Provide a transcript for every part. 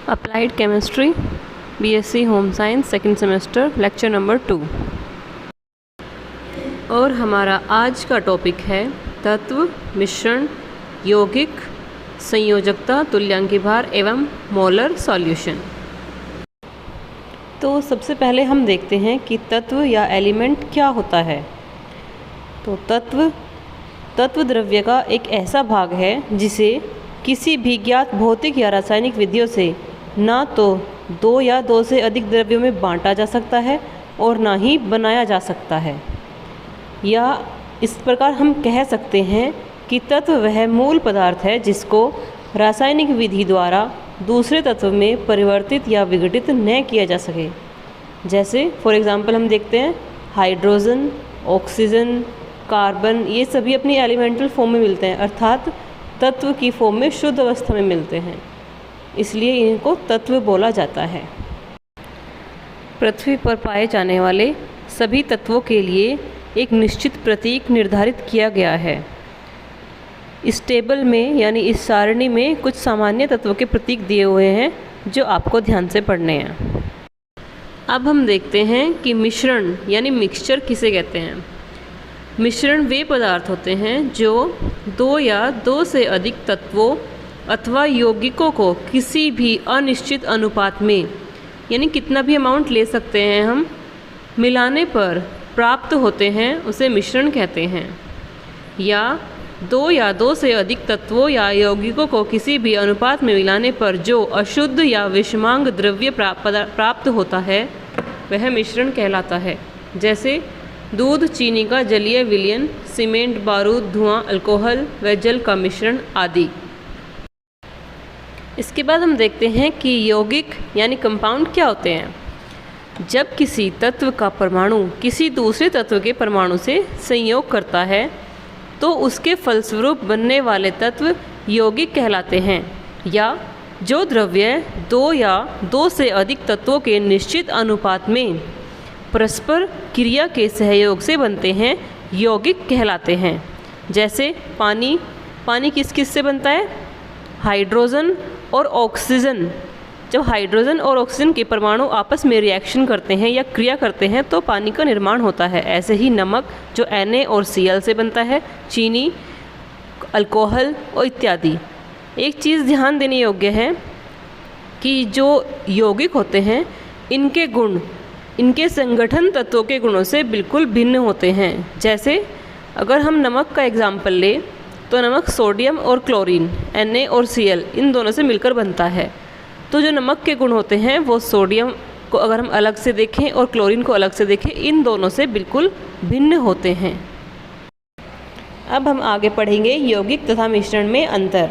Applied chemistry BSc home science second semester lecture number 2। और हमारा आज का टॉपिक है तत्व, मिश्रण, यौगिक, संयोजकता, तुल्यांकी भार एवं मोलर सॉल्यूशन। तो सबसे पहले हम देखते हैं कि तत्व या एलिमेंट क्या होता है। तो तत्व द्रव्य का एक ऐसा भाग है जिसे किसी भी ज्ञात भौतिक या रासायनिक विधियों से ना तो दो या दो से अधिक द्रव्यों में बांटा जा सकता है और ना ही बनाया जा सकता है। या इस प्रकार हम कह सकते हैं कि तत्व वह मूल पदार्थ है जिसको रासायनिक विधि द्वारा दूसरे तत्व में परिवर्तित या विघटित न किया जा सके। जैसे फॉर एग्ज़ाम्पल हम देखते हैं हाइड्रोजन, ऑक्सीजन, कार्बन, ये सभी अपनी एलिमेंटल फॉर्म में मिलते हैं, अर्थात तत्व की फॉर्म में शुद्ध अवस्था में मिलते हैं, इसलिए इनको तत्व बोला जाता है। पृथ्वी पर पाए जाने वाले सभी तत्वों के लिए एक निश्चित प्रतीक निर्धारित किया गया है। इस टेबल में यानी इस सारणी में कुछ सामान्य तत्वों के प्रतीक दिए हुए हैं जो आपको ध्यान से पढ़ने हैं। अब हम देखते हैं कि मिश्रण यानी मिक्सचर किसे कहते हैं। मिश्रण वे पदार्थ होते हैं जो दो या दो से अधिक तत्वों अथवा यौगिकों को किसी भी अनिश्चित अनुपात में यानी कितना भी अमाउंट ले सकते हैं हम, मिलाने पर प्राप्त होते हैं उसे मिश्रण कहते हैं। या दो से अधिक तत्वों या यौगिकों को किसी भी अनुपात में मिलाने पर जो अशुद्ध या विषमांग द्रव्य प्राप्त होता है वह मिश्रण कहलाता है। जैसे दूध, चीनी का जलीय विलयन, सीमेंट, बारूद, धुआं, अल्कोहल व जल का मिश्रण आदि। इसके बाद हम देखते हैं कि यौगिक यानी कंपाउंड क्या होते हैं। जब किसी तत्व का परमाणु किसी दूसरे तत्व के परमाणु से संयोग करता है तो उसके फलस्वरूप बनने वाले तत्व यौगिक कहलाते हैं। या जो द्रव्य दो या दो से अधिक तत्वों के निश्चित अनुपात में परस्पर क्रिया के सहयोग से बनते हैं यौगिक कहलाते हैं। जैसे पानी किस किस से बनता है? हाइड्रोजन और ऑक्सीजन। जब हाइड्रोजन और ऑक्सीजन के परमाणु आपस में रिएक्शन करते हैं या क्रिया करते हैं तो पानी का निर्माण होता है। ऐसे ही नमक जो Na और Cl से बनता है, चीनी, अल्कोहल और इत्यादि। एक चीज़ ध्यान देने योग्य है कि जो यौगिक होते हैं इनके गुण इनके संगठन तत्वों के गुणों से बिल्कुल भिन्न होते हैं। जैसे अगर हम नमक का एग्जाम्पल लें तो नमक सोडियम और क्लोरीन Na और Cl इन दोनों से मिलकर बनता है। तो जो नमक के गुण होते हैं वो सोडियम को अगर हम अलग से देखें और क्लोरीन को अलग से देखें, इन दोनों से बिल्कुल भिन्न होते हैं। अब हम आगे पढ़ेंगे यौगिक तथा मिश्रण में अंतर।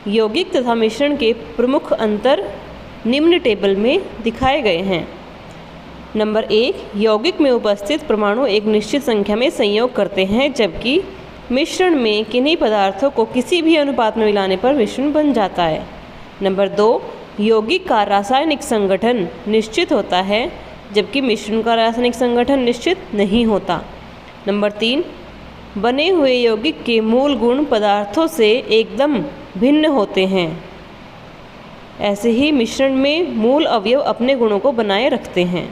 यौगिक तथा मिश्रण के प्रमुख अंतर निम्न टेबल में दिखाए गए हैं। नंबर 1, यौगिक में उपस्थित परमाणु एक निश्चित संख्या में संयोग करते हैं, जबकि मिश्रण में किन्हीं पदार्थों को किसी भी अनुपात में मिलाने पर मिश्रण बन जाता है। नंबर 2, यौगिक का रासायनिक संगठन निश्चित होता है जबकि मिश्रण का रासायनिक संगठन निश्चित नहीं होता। नंबर 3, बने हुए यौगिक के मूल गुण पदार्थों से एकदम भिन्न होते हैं। ऐसे ही मिश्रण में मूल अवयव अपने गुणों को बनाए रखते हैं।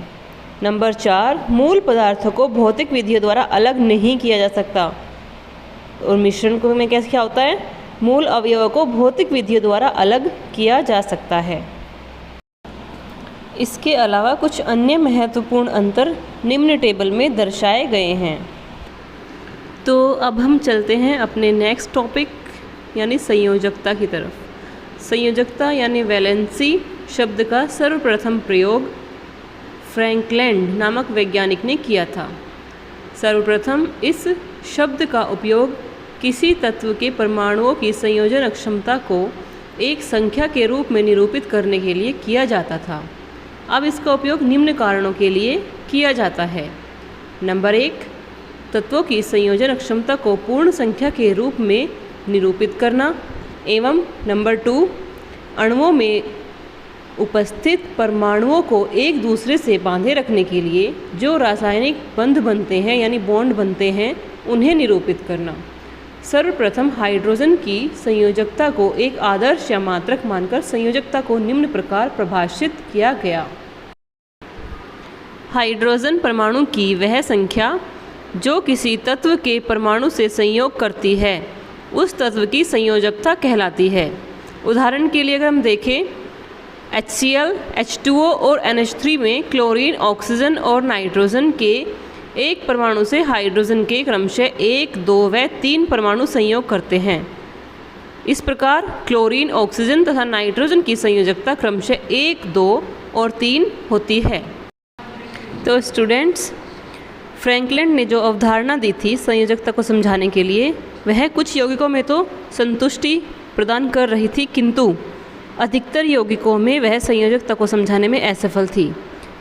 नंबर 4, मूल पदार्थों को भौतिक विधियों द्वारा अलग नहीं किया जा सकता। और मिश्रण को में क्या होता है? मूल अवयवों को भौतिक विधियों द्वारा अलग किया जा सकता है। इसके अलावा कुछ अन्य महत्वपूर्ण अंतर निम्न टेबल में दर्शाए गए हैं। तो अब हम चलते हैं अपने नेक्स्ट टॉपिक यानी संयोजकता की तरफ। संयोजकता यानी वैलेंसी शब्द का सर्वप्रथम प्रयोग फ्रैंकलैंड नामक वैज्ञानिक ने किया था। सर्वप्रथम इस शब्द का उपयोग किसी तत्व के परमाणुओं की संयोजन क्षमता को एक संख्या के रूप में निरूपित करने के लिए किया जाता था। अब इसका उपयोग निम्न कारणों के लिए किया जाता है। नंबर 1, तत्वों की संयोजन क्षमता को पूर्ण संख्या के रूप में निरूपित करना। एवं नंबर 2, अणुओं में उपस्थित परमाणुओं को एक दूसरे से बांधे रखने के लिए जो रासायनिक बंध बनते हैं यानी बॉन्ड बनते हैं उन्हें निरूपित करना। सर्वप्रथम हाइड्रोजन की संयोजकता को एक आदर्श या मात्रक मानकर संयोजकता को निम्न प्रकार परिभाषित किया गया। हाइड्रोजन परमाणु की वह संख्या जो किसी तत्व के परमाणु से संयोग करती है उस तत्व की संयोजकता कहलाती है। उदाहरण के लिए अगर हम देखें HCl, H2O और NH3 में क्लोरीन, ऑक्सीजन और नाइट्रोजन के एक परमाणु से हाइड्रोजन के क्रमशः 1, 2 व 3 परमाणु संयोग करते हैं। इस प्रकार क्लोरीन, ऑक्सीजन तथा नाइट्रोजन की संयोजकता क्रमशः 1, 2 और 3 होती है। तो स्टूडेंट्स, फ्रैंकलिन ने जो अवधारणा दी थी संयोजकता को समझाने के लिए, वह कुछ यौगिकों में तो संतुष्टि प्रदान कर रही थी, किंतु अधिकतर यौगिकों में वह संयोजकता को समझाने में असफल थी।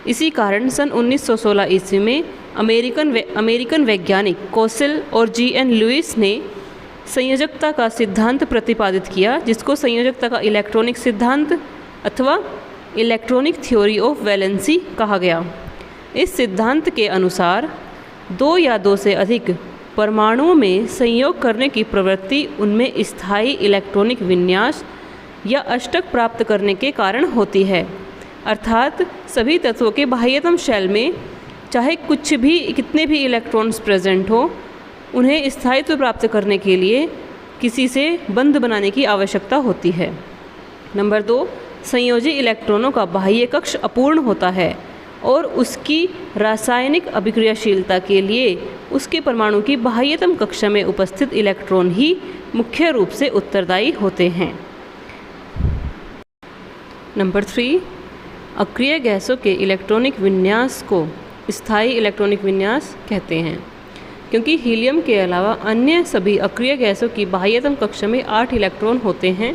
इसी कारण सन 1916 ईस्वी में अमेरिकन वैज्ञानिक कोसेल और G.N. लुईस ने संयोजकता का सिद्धांत प्रतिपादित किया, जिसको संयोजकता का इलेक्ट्रॉनिक सिद्धांत अथवा इलेक्ट्रॉनिक थ्योरी ऑफ वैलेंसी कहा गया। इस सिद्धांत के अनुसार 2 या 2 से अधिक परमाणुओं में संयोग करने की प्रवृत्ति उनमें स्थायी इलेक्ट्रॉनिक विन्यास या अष्टक प्राप्त करने के कारण होती है। अर्थात सभी तत्वों के बाह्यतम शेल में चाहे कितने भी इलेक्ट्रॉन्स प्रेजेंट हो, उन्हें स्थायित्व प्राप्त करने के लिए किसी से बंध बनाने की आवश्यकता होती है। नंबर 2, संयोजी इलेक्ट्रॉनों का बाह्य कक्ष अपूर्ण होता है और उसकी रासायनिक अभिक्रियाशीलता के लिए उसके परमाणु की बाह्यतम कक्षा में उपस्थित इलेक्ट्रॉन ही मुख्य रूप से उत्तरदायी होते हैं। नंबर 3, अक्रिय गैसों के इलेक्ट्रॉनिक विन्यास को स्थायी इलेक्ट्रॉनिक विन्यास कहते हैं, क्योंकि हीलियम के अलावा अन्य सभी अक्रिय गैसों की बाह्यतम कक्षा में 8 इलेक्ट्रॉन होते हैं।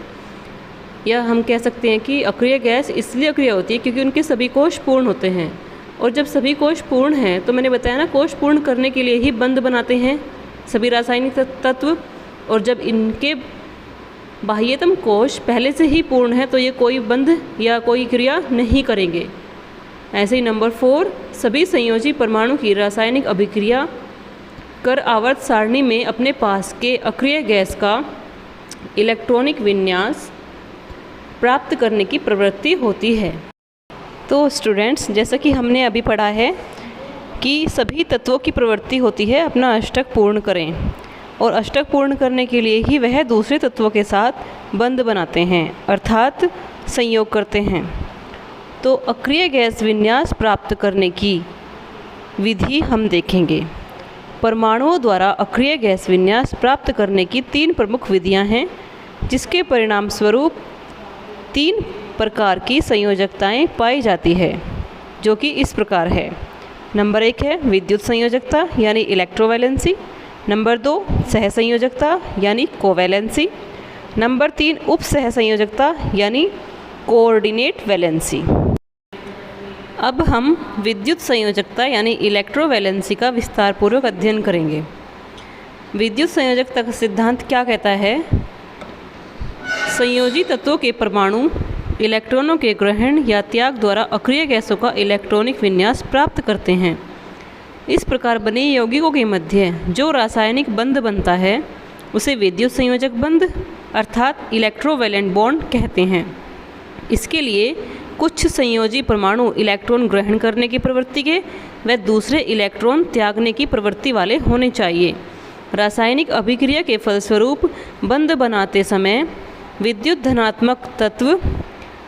या हम कह सकते हैं कि अक्रिय गैस इसलिए अक्रिय होती है क्योंकि उनके सभी कोश पूर्ण होते हैं, और जब सभी कोश पूर्ण हैं तो मैंने बताया ना, कोश पूर्ण करने के लिए ही बंध बनाते हैं सभी रासायनिक तत्व, और जब इनके बाह्यतम कोश पहले से ही पूर्ण है तो ये कोई बंध या कोई क्रिया नहीं करेंगे। ऐसे ही नंबर 4, सभी संयोजी परमाणु की रासायनिक अभिक्रिया कर आवर्त सारणी में अपने पास के अक्रिय गैस का इलेक्ट्रॉनिक विन्यास प्राप्त करने की प्रवृत्ति होती है। तो स्टूडेंट्स, जैसा कि हमने अभी पढ़ा है कि सभी तत्वों की प्रवृत्ति होती है अपना अष्टक पूर्ण करें, और अष्टक पूर्ण करने के लिए ही वह दूसरे तत्वों के साथ बंध बनाते हैं, अर्थात संयोग करते हैं। तो अक्रिय गैस विन्यास प्राप्त करने की विधि हम देखेंगे। परमाणुओं द्वारा अक्रिय गैस विन्यास प्राप्त करने की 3 प्रमुख विधियां हैं, जिसके परिणाम स्वरूप 3 प्रकार की संयोजकताएं पाई जाती है, जो कि इस प्रकार है। नंबर 1 है विद्युत संयोजकता यानी इलेक्ट्रोवैलेंसी। नंबर 2 सहसंयोजकता यानी कोवैलेंसी। नंबर 3 उप सहसंयोजकता यानी कोऑर्डिनेट वैलेंसी। अब हम विद्युत संयोजकता यानी इलेक्ट्रोवैलेंसी का विस्तारपूर्वक अध्ययन करेंगे। विद्युत संयोजकता का सिद्धांत क्या कहता है? संयोजी तत्वों के परमाणु इलेक्ट्रॉनों के ग्रहण या त्याग द्वारा अक्रिय गैसों का इलेक्ट्रॉनिक विन्यास प्राप्त करते हैं। इस प्रकार बने यौगिकों के मध्य जो रासायनिक बंध बनता है उसे विद्युत संयोजक बंध अर्थात इलेक्ट्रोवैलेंट बॉन्ड कहते हैं। इसके लिए कुछ संयोजी परमाणु इलेक्ट्रॉन ग्रहण करने की प्रवृत्ति के व दूसरे इलेक्ट्रॉन त्यागने की प्रवृत्ति वाले होने चाहिए। रासायनिक अभिक्रिया के फलस्वरूप बंध बनाते समय विद्युत धनात्मक तत्व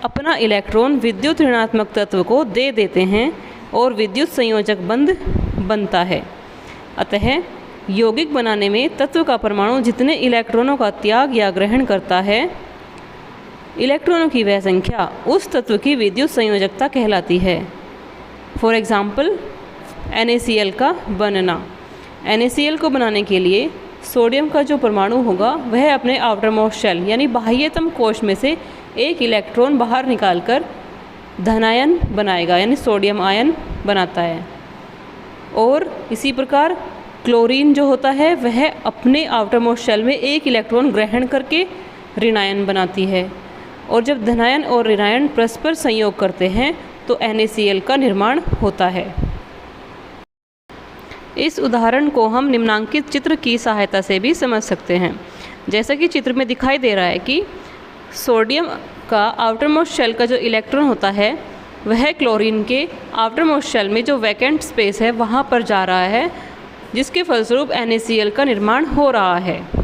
अपना इलेक्ट्रॉन विद्युत ऋणात्मक तत्व को दे देते हैं और विद्युत संयोजक बंध बनता है। अतः यौगिक बनाने में तत्व का परमाणु जितने इलेक्ट्रॉनों का त्याग या ग्रहण करता है, इलेक्ट्रॉनों की वह संख्या उस तत्व की विद्युत संयोजकता कहलाती है। फॉर एग्ज़ाम्पल NaCl का बनना। NaCl को बनाने के लिए सोडियम का जो परमाणु होगा वह अपने आउटर मोस्ट शेल यानी बाह्यतम कोश में से एक इलेक्ट्रॉन बाहर निकालकर धनायन बनाएगा यानी सोडियम आयन बनाता है। और इसी प्रकार क्लोरीन जो होता है वह अपने आउटर मोस्ट शेल में एक इलेक्ट्रॉन ग्रहण करके ऋणायन बनाती है। और जब धनायन और ऋणायन परस्पर संयोग करते हैं तो NaCl का निर्माण होता है। इस उदाहरण को हम निम्नांकित चित्र की सहायता से भी समझ सकते हैं। जैसा कि चित्र में दिखाई दे रहा है कि सोडियम का आउटरमोस्ट शेल का जो इलेक्ट्रॉन होता है वह क्लोरीन के आउटरमोस्ट शेल में जो वैकेंट स्पेस है वहाँ पर जा रहा है, जिसके फलस्वरूप NaCl का निर्माण हो रहा है।